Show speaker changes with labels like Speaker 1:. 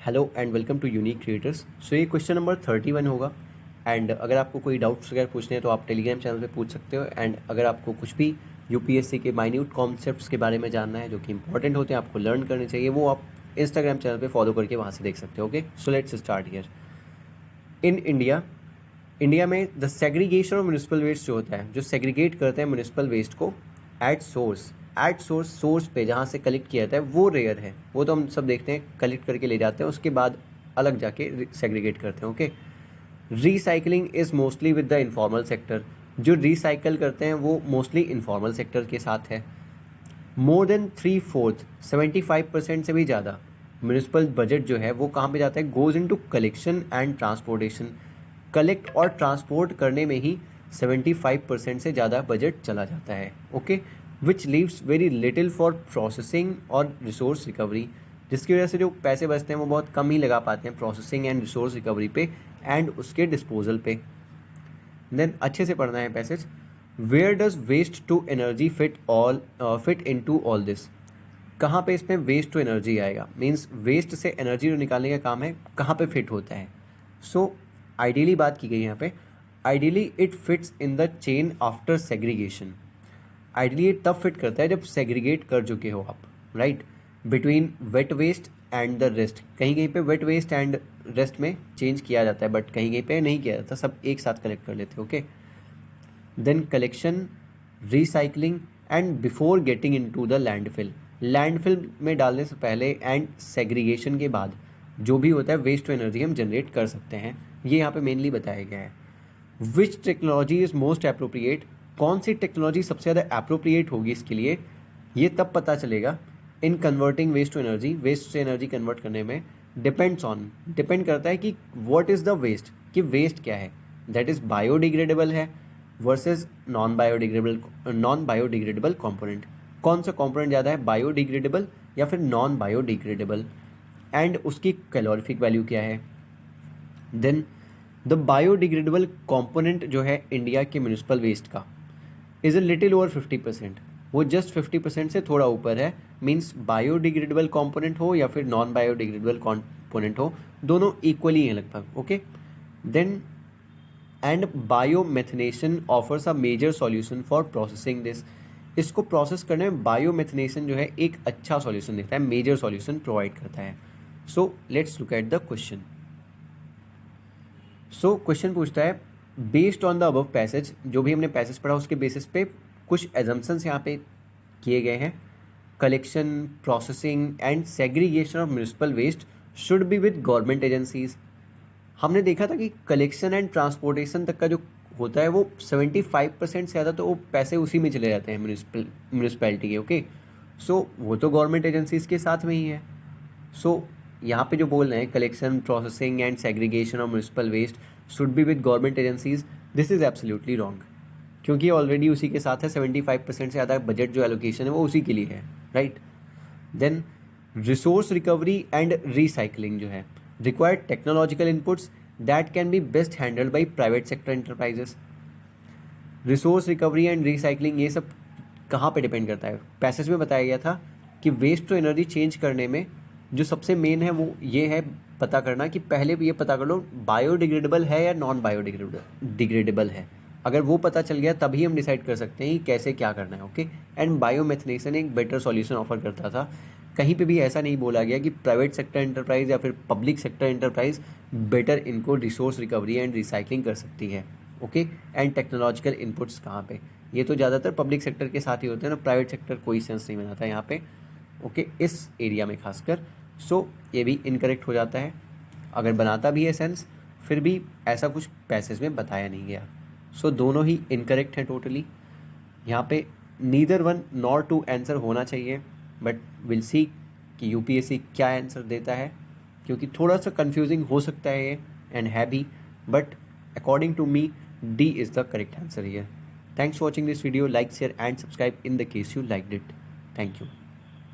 Speaker 1: Hello and welcome to Unique Creators. So ये question number 31 होगा। And अगर आपको कोई डाउट्स वगैरह पूछने हैं तो आप टेलीग्राम चैनल पे पूछ सकते हो। एंड अगर आपको कुछ भी यूपीएससी के माइन्यूट कॉन्सेप्ट्स के बारे में जानना है जो कि इंपॉर्टेंट होते हैं, आपको लर्न करने चाहिए, वो आप इंस्टाग्राम चैनल पे फॉलो करके वहाँ से देख सकते हो। Okay, so let's start here. In India में the segregation of municipal waste जो होता है, जो सेग्रीगेट करते हैं म्यूनिसिपल वेस्ट को एट सोर्स पे जहाँ से कलेक्ट किया जाता है, वो रेयर है। वो तो हम सब देखते हैं, कलेक्ट करके ले जाते हैं, उसके बाद अलग जाके सेग्रीगेट करते हैं। Okay, recycling is mostly with the informal sector. जो रिसाइकल करते हैं वो मोस्टली इनफॉर्मल सेक्टर के साथ है। मोर देन 3/4 75% से भी ज़्यादा म्यूनिसिपल बजट जो है वो कहाँ पे जाता है? Goes into collection and transportation. Collect और ट्रांसपोर्ट करने में ही 75% से ज़्यादा बजट चला जाता है। Okay, which leaves very little for processing और रिसोर्स रिकवरी, जिसकी वजह से जो पैसे बचते हैं वो बहुत कम ही लगा पाते हैं प्रोसेसिंग एंड रिसोर्स रिकवरी पे एंड उसके डिस्पोजल पे। देन अच्छे से पढ़ना है passage. Where does waste to energy fit into all this. कहाँ पे इसमें वेस्ट टू एनर्जी आएगा? मीन्स वेस्ट से एनर्जी जो निकालने का काम है कहाँ पे फिट होता है? सो आइडियली बात की गई यहाँ पे, ideally it fits in the chain after segregation. Ideally ये तब फिट करता है जब सेग्रीगेट कर चुके हो आप, right, between wet waste and the rest. कहीं कहीं पे वेट वेस्ट एंड रेस्ट में चेंज किया जाता है, बट कहीं कहीं पे नहीं किया जाता, सब एक साथ कलेक्ट कर लेते हैं। Okay, then collection, recycling and before getting into the landfill. Landfill में डालने से पहले एंड सेग्रीगेशन के बाद जो भी होता है वेस्ट टू एनर्जी हम जनरेट कर सकते हैं, ये यहाँ पे मेनली बताया गया है। विच टेक्नोलॉजी इज़ मोस्ट अप्रोप्रिएट। कौन सी टेक्नोलॉजी सबसे ज़्यादा अप्रोप्रिएट होगी इसके लिए, ये तब पता चलेगा in converting waste to energy. Waste से एनर्जी कन्वर्ट करने में डिपेंड करता है कि व्हाट इज़ द वेस्ट, कि वेस्ट क्या है, दैट इज़ बायोडिग्रेडेबल है वर्सेस नॉन बायोडिग्रेडेबल कंपोनेंट। कौन सा कंपोनेंट ज़्यादा है, बायोडिग्रेडेबल या फिर नॉन बायोडिग्रेडेबल, एंड उसकी कैलोरीफिक वैल्यू क्या है। देन द बायोडिग्रेडेबल कंपोनेंट जो है इंडिया के म्यूनिसिपल वेस्ट का इज़ अ लिटिल ओवर 50%। वो जस्ट 50% से थोड़ा ऊपर है। मीन्स बायोडिग्रेडेबल कंपोनेंट हो या फिर नॉन बायोडिग्रेडेबल कंपोनेंट हो, दोनों इक्वली हैं लगभग। Okay, then and biomethanation offers a major solution for processing this. इसको प्रोसेस करने में बायोमेथनेशन जो है एक अच्छा सॉल्यूशन देता है, मेजर सॉल्यूशन प्रोवाइड करता है। So let's look at the question. So question पूछता है, based on the above passage, जो भी हमने पैसेज पढ़ा उसके बेसिस पे कुछ एजम्पशंस यहाँ पे किए गए हैं। Collection, processing and segregation of municipal waste should be with government agencies. हमने देखा था कि कलेक्शन एंड ट्रांसपोर्टेशन तक का जो होता है वो 75% से ज़्यादा तो वो पैसे उसी में चले जाते हैं म्यूनिसपैलिटी के। ओके, सो वो तो गवर्नमेंट एजेंसीज के साथ में ही है। सो यहाँ पे जो बोल रहे हैं collection, processing and segregation of municipal waste should be with government agencies, this is absolutely wrong, क्योंकि ऑलरेडी उसी के साथ है। 75% से ज़्यादा बजट जो एलोकेशन है वो उसी के लिए है, right. Then resource recovery and recycling जो है required technological inputs that can be best handled by private sector enterprises. Resource recovery and recycling ये सब कहाँ पे डिपेंड करता है? पैसेज में बताया गया था कि वेस्ट टू एनर्जी चेंज करने में जो सबसे मेन है वो ये है पता करना कि पहले भी ये पता कर लो बायोडिग्रेडेबल है या नॉन बायोडिग्रेडेबल है। अगर वो पता चल गया तभी हम डिसाइड कर सकते हैं कि कैसे क्या करना है। ओके, एंड बायोमेथनेशन एक बेटर सॉल्यूशन ऑफर करता था। कहीं पे भी ऐसा नहीं बोला गया कि प्राइवेट सेक्टर एंटरप्राइज या फिर पब्लिक सेक्टर एंटरप्राइज बेटर इनको रिसोर्स रिकवरी एंड रिसाइकलिंग कर सकती है। ओके, एंड टेक्नोलॉजिकल इनपुट्स कहाँ पे? ये तो ज़्यादातर पब्लिक सेक्टर के साथ ही होते हैं ना, प्राइवेट सेक्टर कोई सेंस नहीं बनाता यहाँ पे। ओके, इस एरिया में खासकर। सो ये भी इनकरेक्ट हो जाता है। अगर बनाता भी है सेंस, फिर भी ऐसा कुछ पैसेज में बताया नहीं गया। सो दोनों ही इनकरेक्ट हैं टोटली। यहाँ पे neither one nor two answer होना चाहिए, बट विल सी कि यूपीएससी क्या आंसर देता है, क्योंकि थोड़ा सा कंफ्यूजिंग हो सकता है ये एंड है भी, but according to me D is the correct answer here. Thanks for watching this video, like share and subscribe in the case you liked it. Thank you.